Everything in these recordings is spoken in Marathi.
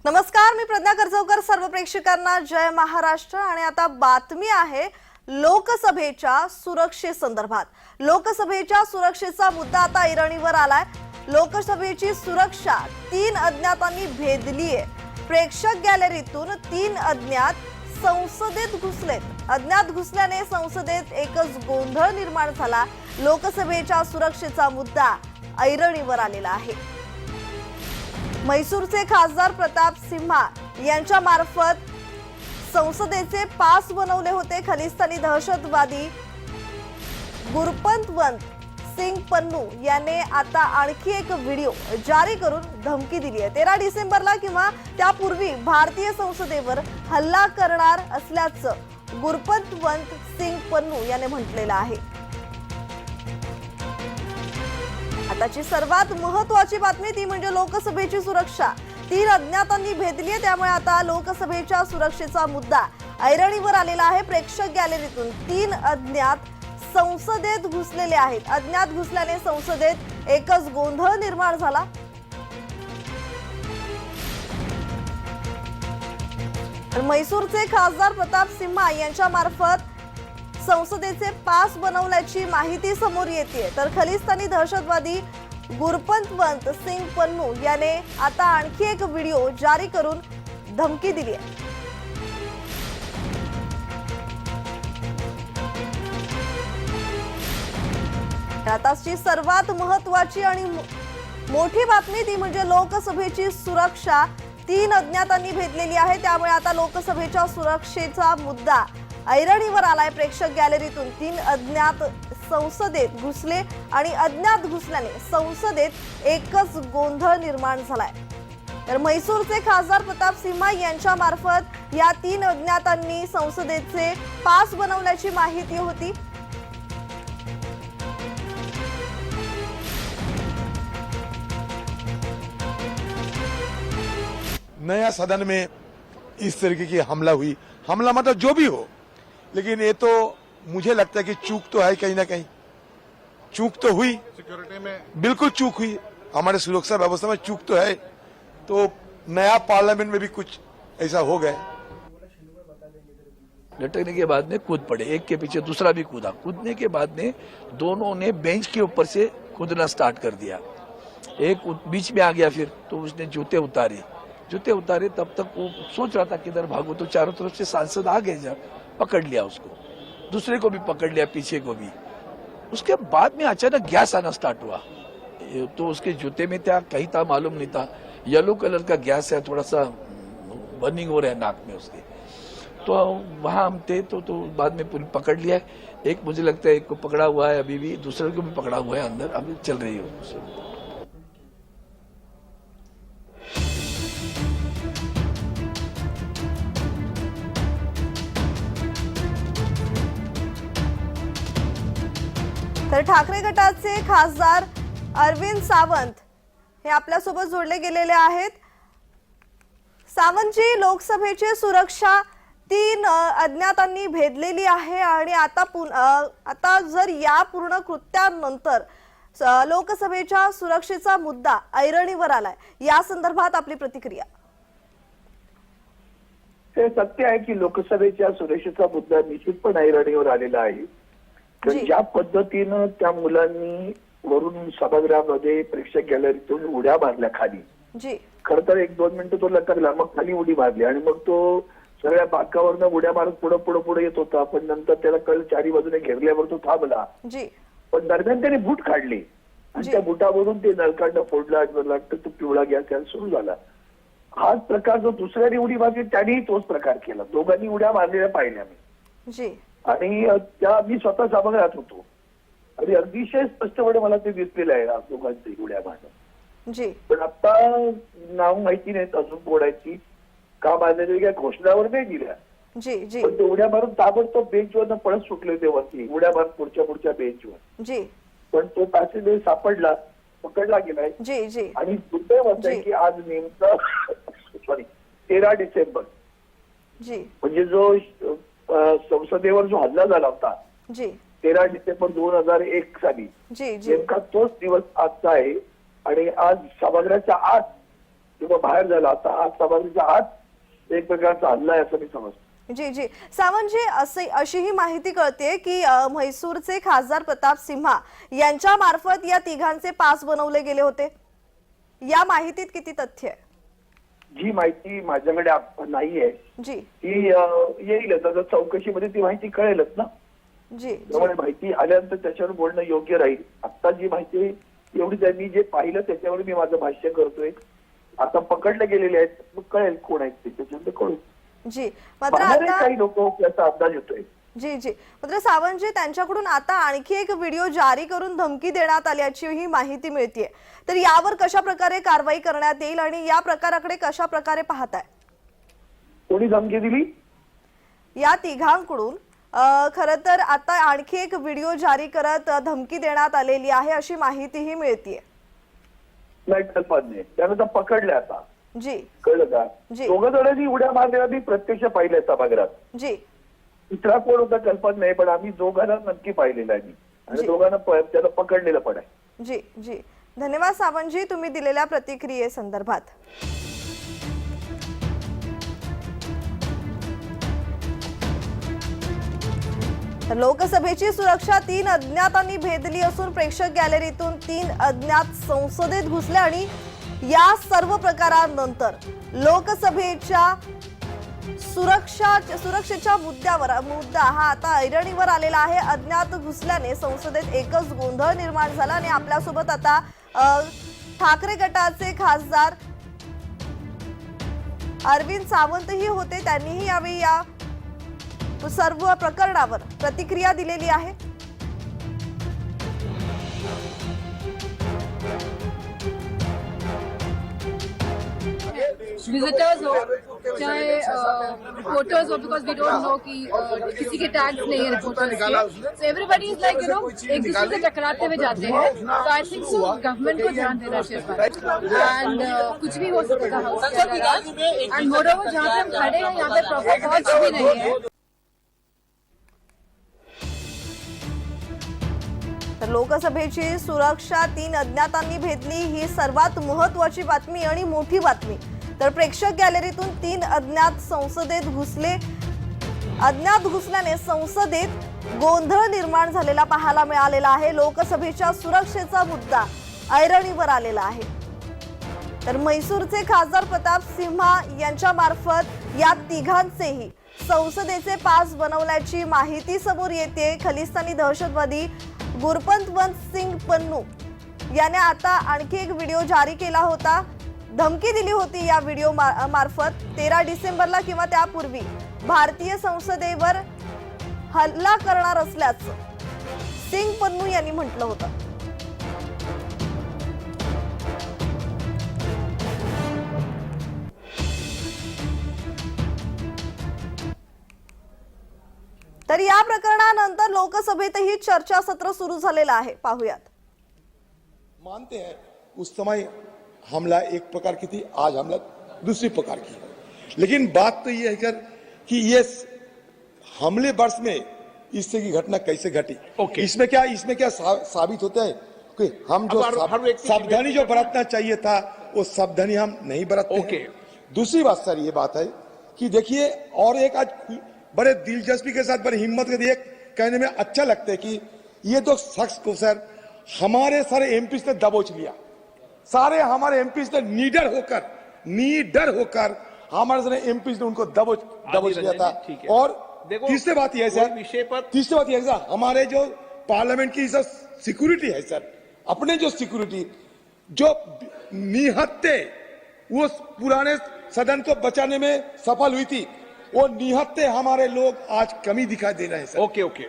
नमस्कार, मी प्रज्ञा करजवकर. सर्व प्रेक्षकांना जय महाराष्ट्र. आणि आता बातमी आहे लोकसभेच्या सुरक्षेसंदर्भात. लोकसभेच्या सुरक्षेचा मुद्दा आता ऐरणीवर आलाय. लोकसभेची सुरक्षा 3 अज्ञातांनी भेदली आहे. प्रेक्षक गॅलरीतून 3 अज्ञात संसदेत घुसलेत. अज्ञात घुसल्याने संसदेत एकच गोंधळ निर्माण झाला. लोकसभेच्या सुरक्षेचा मुद्दा ऐरणीवर आलेला आहे. म्हैसूरचे खासदार प्रताप सिंहा यांच्या मार्फत संसदेचे पास बनवले होते. खलिस्तानी दहशतवादी गुरपंतवंत सिंग पन्नू याने आता आणखी एक व्हिडिओ जारी करून धमकी दिली आहे. 13 डिसेंबरला किंवा त्यापूर्वी भारतीय संसदेवर हल्ला करणार असल्याचं गुरपंतवंत सिंग पन्नू याने म्हटलेलं आहे. आताची सर्वात महत्त्वाची बातमी ती म्हणजे लोकसभेची सुरक्षा 3 अज्ञातांनी भेदली आहे. त्यामुळे आता लोकसभेच्या सुरक्षेचा मुद्दा ऐरणीवर आलेला आहे. प्रेक्षक गॅलरीतून 3 अज्ञात संसदेत घुसलेले आहेत. अज्ञात घुसल्याने संसदेत एकच गोंधळ निर्माण झाला. म्हैसूरचे खासदार प्रताप सिंहा यांच्या मार्फत संसदेचे पास बनवल्याची माहिती समोर येते. तर खलिस्तानी दहशतवादी गुरपंतवंत सिंग पन्नू याने आता आणखी एक व्हिडिओ जारी करून धमकी दिली आहे. आताची सर्वात महत्त्वाची आणि मोठी बातमी ती म्हणजे लोकसभेची सुरक्षा 3 अज्ञातांनी भेदलेली आहे. त्यामुळे आता लोकसभेच्या सुरक्षेचा मुद्दा ऐरणीवर आलाय. प्रेक्षक गॅलरीतून 3 अज्ञात संसदेत घुसले आणि अज्ञात घुसल्याने संसदेत एकच गोंधळ निर्माण झालाय. तर म्हैसूरचे खासदार प्रताप सिंहा यांच्या मार्फत या 3 अज्ञातांनी संसदेचे पास बनवल्याची माहिती होती. नया सदन में इस तरीके की हमला हुई, हमला मतलब जो भी हो, लेकिन ये तो मुझे लगता है कि चूक तो है, कहीं ना कहीं चूक तो हुई. सिक्योरिटी में बिल्कुल चूक हुई. हमारे सुरक्षा व्यवस्था में चूक तो है. तो नया पार्लियामेंट में भी कुछ ऐसा हो गया. लटकने के बाद में कूद पड़े, एक के पीछे दूसरा भी कूदा. कूदने के बाद में दोनों ने बेंच के ऊपर से कूदना स्टार्ट कर दिया. एक बीच में आ गया, फिर तो उसने जूते उतारे. तब तक वो सोच रहा था किधर भागो, तो चारों तरफ से सांसद आ गए. जब पकड़ लिया उसको, दूसरे को भी पकड़ लिया, पीछे को भी. उसके बाद में अचानक गैस आना स्टार्ट हुआ. तो उसके जूते में क्या कहीं था मालूम नहीं था. येलो कलर का गैस है, थोड़ा सा बर्निंग हो रहा है नाक में उसके. तो वहां हम थे तो बाद में पकड़ लिया. एक मुझे लगता है एक को पकड़ा हुआ है अभी भी, दूसरे को भी पकड़ा हुआ है अंदर, अभी चल रही है. तर ठाकरे गटाचे खासदार अरविंद सावंत हे आपल्यासोबत जोडले गेलेले आहेत. सावंतजी, लोकसभेची सुरक्षा 3 अज्ञातांनी भेदलेली आहे आणि आता जर या पूर्ण कृत्यानंतर लोकसभेच्या सुरक्षेचा मुद्दा ऐरणीवर आलाय, या संदर्भात आपली प्रतिक्रिया. हे सत्य आहे की लोकसभेच्या सुरक्षेचा मुद्दा निश्चितपणे ऐरणीवर आलेला आहे. तर ज्या पद्धतीनं त्या मुलांनी वरून सभागृहामध्ये प्रेक्षक गॅलरीतून उड्या मारल्या खाली, खर तर 1-2 मिनिटं तो लटकला, मग खाली उडी मारली आणि मग तो सगळ्या बाकावरनं उड्या मारत पुढे येत होता. पण नंतर त्याला कळ 4 बाजूने घेरल्यावर तो थांबला. पण दरम्यान त्याने बूट काढले आणि त्या बुटावरून ते नळकांड फोडला. तो पिवळा गॅस त्याला सुरू झाला. हाच प्रकार जो दुसऱ्याने उडी मारली त्यानेही तोच प्रकार केला. दोघांनी उड्या मारलेल्या पाहिल्या मी, आणि त्या मी स्वतः सभागृहात होतो आणि अतिशय स्पष्टपणे मला ते दिसलेलं आहे दोघांची उड्या मारणं. पण आता नाव माहिती नाहीत अजून बोलायची का मारण्याच्या काही घोषणावर नाही दिल्या. पण ते उड्या मारून ताबडतोब बेंचवरनं पळत सुटले ते वरती, उड्या मारून पुढच्या बेंचवर. पण तो पॅसेंजर सापडला, पकडला गेलाय. आणि दुसरं म्हणत आहे की आज नेमकं 13 डिसेंबर म्हणजे जो संसदेवर जो हल्ला झाला होता 13 डिसेंबर 2001 साली, नेमका तोच दिवस आजचा आहे. आणि आज सभागृहाच्या आत किंवा बाहेर झाला आता हा सभागृहाच्या आत एक प्रकारचा हल्ला आहे असं मी समजतो. जी जी सावंतजी, अशी ही माहिती कळते की म्हैसूरचे खासदार प्रताप सिंह यांच्या मार्फत या तिघांचे पास बनवले गेले होते. या माहितीत किती तथ्य आहे? जी माहिती माझ्याकडे नाहीये जी ती येईलच, आता चौकशीमध्ये ती माहिती कळेलच ना. जी त्यामुळे माहिती आल्यानंतर त्याच्यावर बोलणं योग्य राहील. आता जी माहिती एवढीच आहे, मी जे पाहिलं त्याच्यावर मी माझं भाष्य करतोय. आता पकडले गेलेले आहेत, मग कळेल कोण आहेत ते, त्याच्यानंतर कळू. जी मात्र बाहेर आता काही लोक याचा अंदाज येतोय. जी जी मात्र सावंतजी, त्यांच्याकडून आता आणखी एक व्हिडिओ जारी करून धमकी देण्यात आल्याची ही माहिती मिळतेय. तर यावर कशा प्रकारे कारवाई करण्यात येईल आणि या प्रकाराकडे कशा प्रकारे पाहताय? कोणी धमकी दिली? या तिघांकडून खरं तर आता आणखी एक व्हिडिओ जारी करत धमकी देण्यात आलेली आहे अशी माहितीही मिळतेय. नाही कल्पना नाही, त्यानंतर पकडले आता. जी कळलं का? जी. दोघं जणांनी उड्या मारलेल्या मी प्रत्यक्ष पाहिल्या सभागृहात. जी तिसरा कोण होता कल्पना नाही, पण आम्ही दोघांना नक्की पाहिलेलं आहे मी, आणि जी. दोघांना त्याला पकडलेलं पण आहे. जी जी धन्यवाद सावंतजी, तुम्ही दिलेल्या प्रतिक्रियेसंदर्भात. तर लोकसभेची सुरक्षा 3 अज्ञातांनी भेदली असून प्रेक्षक गॅलरीतून 3 अज्ञात संसदेत घुसले आणि या सर्व प्रकारानंतर लोकसभेच्या सुरक्षेच्या मुद्दा हा आता ऐरणीवर आलेला आहे. अज्ञात घुसल्याने संसदेत एकच गोंधळ निर्माण झाला आणि आपल्यासोबत आता ठाकरे गटाचे खासदार अरविंद सावंतही होते. त्यांनीही यावेळी या सर्व प्रकरणावर प्रतिक्रिया दिलेली आहे. विजिटर्स हो चाहे रिपोर्टर्स हो, बिकॉज वी डोंट नो कि किसी के टैग्स नहीं है reporters K, so everybody is like एक दूसरे से टकराते हुए जाते हैं. तो आई थिंक सो गवर्नमेंट को ध्यान देना चाहिए एंड कुछ भी हो सकता है. एंड मोरओवर जहाँ पे हम खड़े हैं यहाँ पे प्रॉपर वॉच भी नहीं है. तर लोकसभेची सुरक्षा 3 अज्ञातांनी भेदली ही सर्वात महत्त्वाची बातमी आणि मोठी बातमी. तर प्रेक्षक गॅलरीतून 3 अज्ञात संसदेत घुसले. अज्ञात घुसल्याने संसदेत गोंधळ निर्माण झालेला पाहायला मिळालेला आहे. लोकसभेच्या सुरक्षेचा मुद्दा ऐरणीवर आलेला आहे. तर म्हैसूरचे खासदार प्रताप सिंह यांच्या मार्फत या तिघांचेही संसदेचे पास बनवल्याची माहिती समोर येते. खलिस्तानी दहशतवादी गुरपंतवंत सिंग पन्नू याने आता आणखी एक व्हिडिओ जारी केला होता. धमकी दिली होती या व्हिडिओ मार्फत 13 डिसेंबरला किंवा त्यापूर्वी भारतीय संसदेवर हल्ला करणार असल्याचं सिंग पन्नू यांनी म्हटलं होतं. तर या प्रकरणानंतर लोकसभेतही चर्चासत्र सुरू झालेलं आहे. पाहूयात. मानते हैं उस समय हमला एक प्रकार की थी, आज हमला दूसरी प्रकार की है. लेकिन बात तो ये है कि ये हमले वर्ष में इस तरह की घटना कैसे घटी. इसमें क्या साबित होता है कि हम जो सावधानी जो बरतना चाहिए था वो सावधानी हम नहीं बरतते हैं. दूसरी बात सर ये बात है कि देखिए, और एक आज बड़े दिलचस्पी के साथ बड़ी हिम्मत के लिए कहने में अच्छा लगता है कि ये तो शख्स को सर हमारे सारे एमपी ने दबोच लिया. सारे हमारे एमपी ने नीडर होकर हमारे सारे एमपी ने उनको दबोच लिया था. और तीसरी बात यह है सर, हमारे जो पार्लियामेंट की जो सिक्योरिटी है सर, अपने जो सिक्योरिटी जो निहत्ते वो पुराने सदन को बचाने में सफल हुई थी, वो निहत्ते हमारे लोग आज कमी दिखाई दे रहे हैं सर.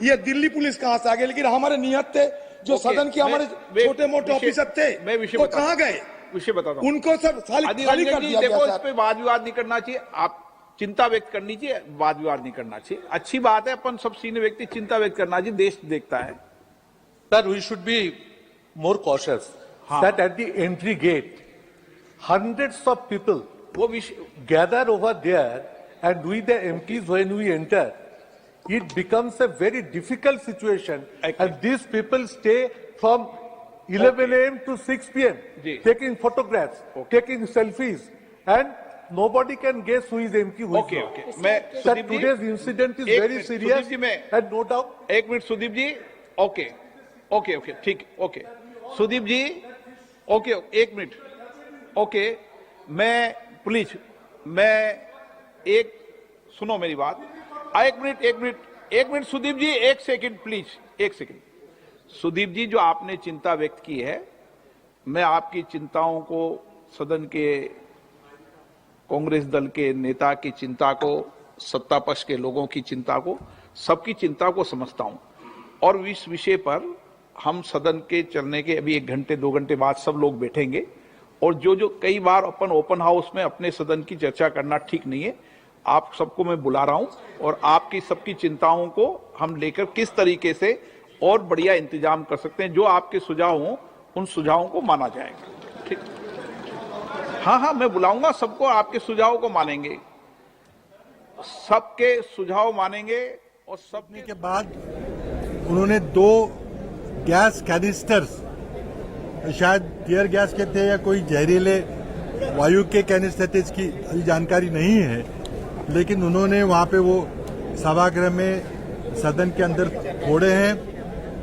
ये दिल्ली पुलिस कहां से आ गए, लेकिन हमारे निहत्ते जो सदन के हमारे छोटे मोटे ऑफिसर थे वो कहां गए? विषय बताता हूं. उनको सर खाली कर दिया देखो, गया इस पे वाद विवाद नहीं करना चाहिए. आप चिंता व्यक्त करनी चाहिए, वाद विवाद नहीं करना चाहिए. अच्छी बात है, अपन सब सीनियर व्यक्ति चिंता व्यक्त करना चाहिए, देश देखता है. Sir, we should be more cautious. That at the entry gate, hundreds of people वो विषय gather over there, and we the MPs, when we enter, it becomes a very difficult situation. And these people stay from 11 a.m. to 6 p.m. जी. taking photographs, taking selfies, and nobody can guess who is MK, who is okay not. Okay मैं That Sudeep ji today's incident is एक very minute, serious Sudeep ji मैं and no doubt. एक minute Sudeep ji okay okay okay ठीक ओके सुदीप जी ओके एक मिनट ओके मैं प्लीज मैं एक सुनो मेरी बात एक मिनट सुदीप जी एक सेकंड प्लीज एक सेकंड सुदीप जी जो आपने चिंता व्यक्त की है मैं आपकी चिंताओं को सदन के कांग्रेस दल के नेता की चिंता को सत्ता पक्ष के लोगों की चिंता को सबकी चिंता को समझता हूं और इस विषय पर हम सदन के चलने के अभी 1 घंटे 2 घंटे बाद सब लोग बैठेंगे और जो कई बार अपन ओपन हाउस में अपने सदन की चर्चा करना ठीक नहीं है आप सबको मैं बुला रहा हूं और आपकी सबकी चिंताओं को हम लेकर किस तरीके से और बढ़िया इंतजाम कर सकते हैं जो आपके सुझाव हों उन सुझावों को माना जाएगा ठीक हाँ मैं बुलाऊंगा सबको आपके सुझावों को मानेंगे सबके सुझाव मानेंगे और सब के बाद उन्होंने 2 गैस कैनिस्टर्स शायद टीयर गैस के थे या कोई जहरीले वायु के कैनिस्टर थे इसकी अभी जानकारी नहीं है लेकिन उन्होंने वहां पे वो सभागृह में सदन के अंदर फोड़े हैं।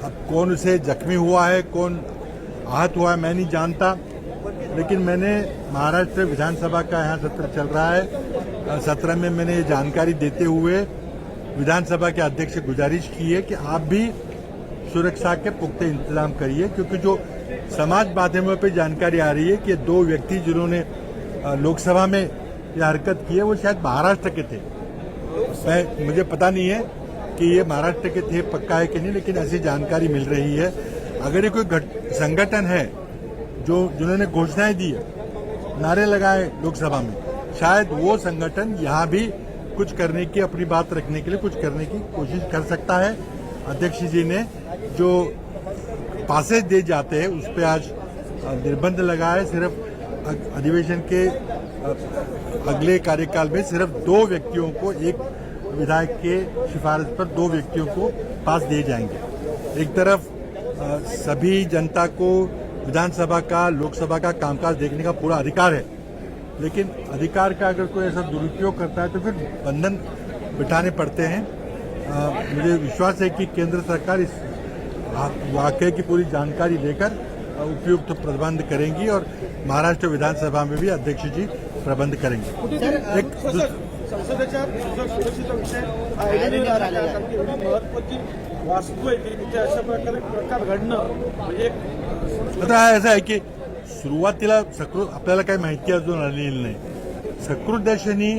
अब कौन उसे जख्मी हुआ है कौन आहत हुआ है मैं नहीं जानता लेकिन मैंने महाराष्ट्र विधानसभा का यहाँ सत्र चल रहा है सत्र में मैंने ये जानकारी देते हुए विधानसभा के अध्यक्ष से गुजारिश की है कि आप भी सुरक्षा के पुख्ते इंतजाम करिए क्योंकि जो समाज माध्यमों पर जानकारी आ रही है कि 2 व्यक्ति जिन्होंने लोकसभा में यह हरकत की है वो शायद महाराष्ट्र के थे मुझे पता नहीं है कि ये महाराष्ट्र के थे पक्का है कि नहीं लेकिन ऐसी जानकारी मिल रही है। अगर ये कोई संगठन है जिन्होंने घोषणाएं दी है नारे लगाए लोकसभा में शायद वो संगठन यहाँ भी कुछ करने की अपनी बात रखने के लिए कुछ करने की कोशिश कर सकता है। अध्यक्ष जी ने जो पासेज दे जाते हैं उस पर आज निर्बंध लगाए सिर्फ अधिवेशन के अगले कार्यकाल में सिर्फ 2 व्यक्तियों को एक विधायक के सिफारिश पर 2 व्यक्तियों को पास दिए जाएंगे। एक तरफ सभी जनता को विधानसभा का लोकसभा का कामकाज देखने का पूरा अधिकार है लेकिन अधिकार का अगर कोई ऐसा दुरुपयोग करता है तो फिर बंधन बिठाने पड़ते हैं। मुझे विश्वास है कि केंद्र सरकार इस वाकये की पूरी जानकारी लेकर उपयुक्त प्रबंध करेंगी और महाराष्ट्र विधानसभा में भी अध्यक्ष जी प्रबंध करेंगे। संसदेच्या सुरक्षेचा विषय महत्वाची वास्तू आहे तिथे अशा प्रकारे प्रकार घडणं म्हणजे आता असं आहे की सुरुवातीला आपल्याला काही माहिती अजून आलेली नाही। सकृतदर्शनी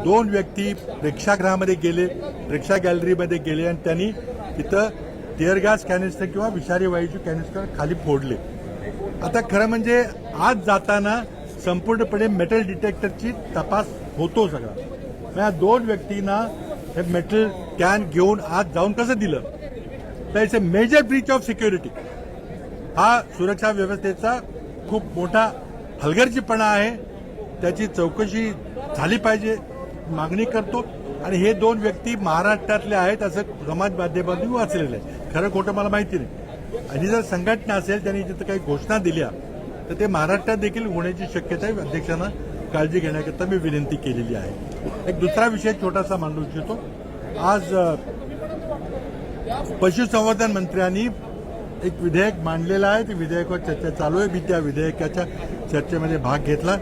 2 व्यक्ती प्रेक्षागृहामध्ये गेले प्रेक्षा गॅलरीमध्ये गेले आणि त्यांनी तिथं टीयर गॅस कॅनिस्टर किंवा विषारी वायूचे कॅनिस्टर खाली फोडले। आता खरं म्हणजे आज जाताना संपूर्णपणे मेटल डिटेक्टरची तपास होतो सगळा। या 2 व्यक्तींना हे मेटल कॅन घेऊन आज जाऊन कसं दिलं तर it's a major breach of security. हा सुरक्षा व्यवस्थेचा खूप मोठा हलगर्जीपणा आहे त्याची चौकशी झाली पाहिजे मागणी करतो आणि हे 2 व्यक्ती महाराष्ट्रातले आहेत असं समाज माध्यमांनी वाचलेलं आहे। खरं खोटं मला माहिती नाही आणि जर संघटना असेल त्यांनी तिथं काही घोषणा दिल्या तर ते महाराष्ट्रात देखील होण्याची शक्यता आहे। अध्यक्षांना काळजी घेण्याकरता मी विनंती केलेली आहे। एक दुसरा विषय छोटासा मांडू इच्छितो। आज पशुसंवर्धन मंत्र्यांनी एक विधेयक मांडलेलं आहे। ते विधेयकावर चर्चा चालू आहे। मी त्या विधेयकाच्या चर्चेमध्ये भाग घेतला।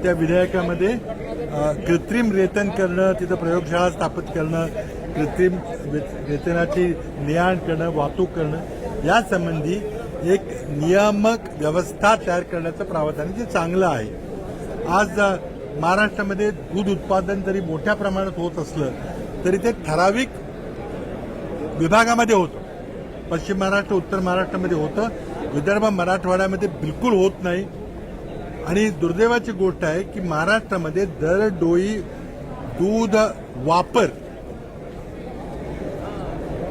त्या विधेयकामध्ये कृत्रिम रेतन करणं तिथं प्रयोगशाळा स्थापित करणं कृत्रिम रेतनाची ने-आण करणं वाहतूक करणं यासंबंधी एक नियामक व्यवस्था तयार करण्याचं प्रावधान जे चांगलं आहे। आज महाराष्ट्रामध्ये दूध उत्पादन जरी मोठ्या प्रमाणात होत असलं तरी ते ठराविक विभागामध्ये होतं। पश्चिम महाराष्ट्र उत्तर महाराष्ट्रामध्ये होतं विदर्भ मराठवाड्यामध्ये बिलकुल होत नाही आणि दुर्दैवाची गोष्ट आहे की महाराष्ट्रामध्ये दरडोई दूध वापर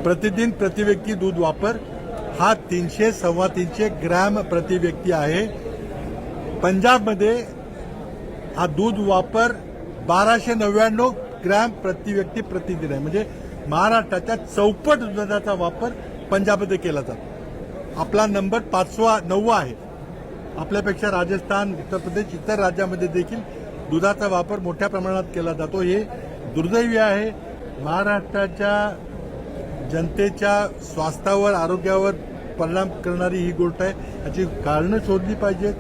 प्रतिदिन प्रति व्यक्ती दूध वापर हा 300-350 ग्रॅम प्रति व्यक्ती आहे। पंजाबमध्ये हा दूध वापर 1299 ग्रॅम प्रति व्यक्ती प्रतिदिन आहे। म्हणजे महाराष्ट्राच्या चौपट दुधाचा वापर पंजाबमध्ये केला जातो। आपला नंबर 5वा 9वा आहे। आपल्यापेक्षा राजस्थान उत्तर प्रदेश इतर राज्यामध्ये देखील दुधाचा वापर मोठ्या प्रमाणात केला जातो. हे दुर्दैवी आहे. महाराष्ट्राच्या जनतेच्या स्वास्थ्यावर, आरोग्यावर परिणाम करणारी ही गोष्ट आहे. याची कारणं शोधली पाहिजेत.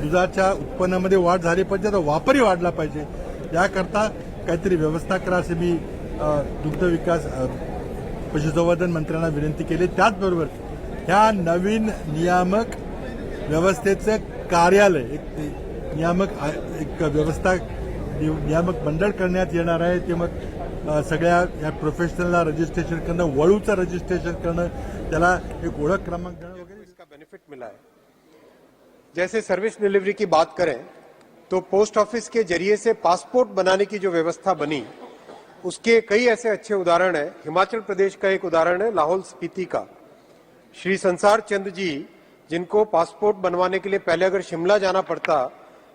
दुधाच्या उत्पन्नामध्ये वाढ झाली पाहिजे, तर वापरही वाढला पाहिजे. याकरता काहीतरी व्यवस्था करा असे मी दुग्ध विकास पशुसंवर्धन मंत्र्यांना विनंती केली. त्याचबरोबर ह्या नवीन नियामक व्यवस्थेचं कार्यालय, एक व्यवस्था नियामक मंडळ करण्यात येणार आहे. ते मग सगळ्या या प्रोफेशनलला रजिस्ट्रेशन करणं, वळूचं रजिस्ट्रेशन करणं, त्याला एक ओळख क्रमांक देणं वगैरे इसका बेनिफिट मिला है. जैसे सर्विस डिलीवरी की बात करें तो पोस्ट ऑफिस के जरिए से पासपोर्ट बनाने की जो व्यवस्था बनी, उसके कई ऐसे अच्छे उदाहरण हैं. हिमाचल प्रदेश का एक उदाहरण है लाहौल स्पीति का. श्री संसार चंद जी, जिनको पासपोर्ट बनवाने के लिए पहले अगर शिमला जाना पड़ता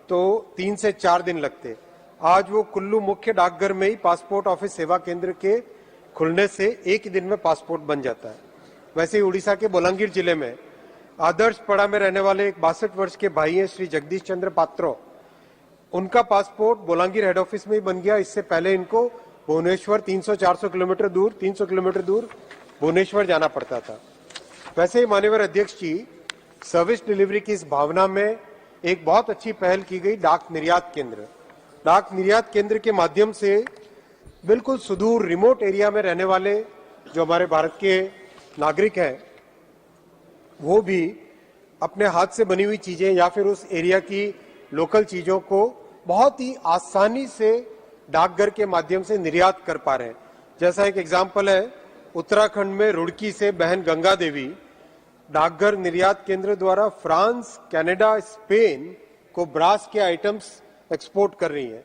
तो 3 से 4 दिन लगते, आज वो कुल्लू मुख्य डाकघर में ही पासपोर्ट ऑफिस सेवा केंद्र के खुलने से एक ही दिन में पासपोर्ट बन जाता है. वैसे ही उड़ीसा के बोलांगीर जिले में आदर्शपड़ा में रहने वाले एक 62 वर्ष के भाई हैं श्री जगदीश चंद्र पात्रो. उनका पासपोर्ट बोलांगीर हेड ऑफिस में ही बन गया. इससे पहले इनको भुवनेश्वर 300-400 किलोमीटर दूर, 300 किलोमीटर दूर भुवनेश्वर जाना पड़ता था. वैसे ही माननीय अध्यक्ष जी, सर्विस डिलीवरी की इस भावना में एक बहुत अच्छी पहल की गई डाक निर्यात केंद्र. डाक निर्यात केंद्र के माध्यम से बिल्कुल सुदूर रिमोट एरिया में रहने वाले जो हमारे भारत के नागरिक हैं, वो भी अपने हाथ से बनी हुई चीजें या फिर उस एरिया की लोकल चीजों को बहुत ही आसानी से डाकघर के माध्यम से निर्यात कर पा रहे हैं. जैसा एक एग्जाम्पल है, उत्तराखंड में रुड़की से बहन गंगा देवी डाकघर निर्यात केंद्र द्वारा फ्रांस, कनाडा, स्पेन को ब्रास के आइटम्स एक्सपोर्ट कर रही हैं.